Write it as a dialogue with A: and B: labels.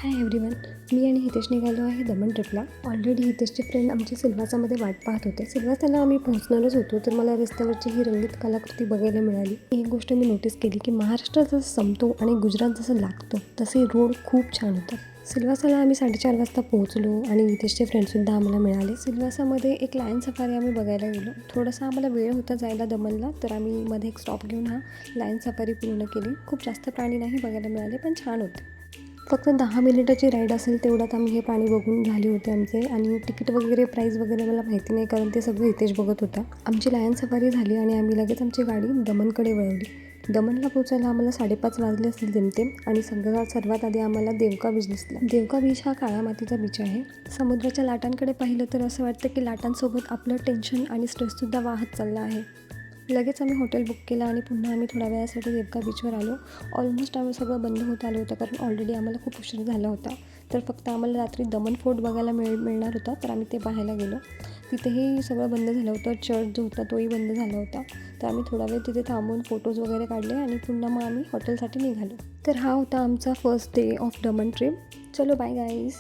A: Hi everyone, मी आणि हितेश निघालो आहे दमण ट्रिपला. ऑलरेडी हितेशचे फ्रेंड आमची सिल्वासामध्ये वाट पाहत होते. सिल्वासाला आम्ही पोहोचणारच होतो, तर मला रस्त्यावरची ही रंगीत कलाकृती बघायला मिळाली. एक गोष्ट मी नोटीस केली की महाराष्ट्र जसं संपतो आणि गुजरात जसं लागतो तसे रोड खूप छान होतात. सिल्वासाला आम्ही 4:30 वाजता पोहोचलो आणि हितेशचे फ्रेंडसुद्धा आम्हाला मिळाले. सिल्वासामध्ये एक लायन सफारी आम्ही बघायला गेलो. थोडासा आम्हाला वेळ होता जायला दमणला, तर आम्ही मध्ये एक स्टॉप घेऊन लायन सफारी पूर्ण केली. खूप जास्त प्राणी नाही बघायला मिळाले, पण छान होते. फक्त 10 मिनिटाची राईड असेल तेवढ्यात आम्ही हे प्राणी बघून झाले होते आमचे. आणि तिकीट वगैरे प्राईस वगैरे मला माहिती नाही, कारण ते सगळं हितेश बघत होता. आमची लायन सफारी झाली आणि आम्ही लगेच आमची गाडी दमणकडे वळवली. दमणला पोचायला आम्हाला 5:30 वाजले असतील जमते. आणि सर्वात आधी आम्हाला देवका बीच दिसला. देवका बीच हा काळा मातीचा बीच आहे. समुद्राच्या लाटांकडे पाहिलं तर असं वाटतं की लाटांसोबत आपलं टेन्शन आणि स्ट्रेससुद्धा वाहत चालला आहे. लगेच आम्ही हॉटेल बुक केलं आणि पुन्हा आम्ही थोड्या वेळासाठी देवका बीचवर आलो. ऑलमोस्ट आम्ही सगळं बंद होत आलं होतं, कारण ऑलरेडी आम्हाला खूप उशीर झाला होता. तर फक्त आम्हाला रात्री दमण फोर्ट बघायला मिळणार होता, तर आम्ही ते पाहायला गेलो. तिथेही सगळं बंद झालं होतं. चर्च जो होता तोही बंद झाला होता. तर आम्ही थोडा वेळ तिथे थांबून फोटोज वगैरे काढले आणि पुन्हा मग आम्ही हॉटेलसाठी निघालो. तर हा होता आमचा first day of Daman trip. चलो बाय गाईज.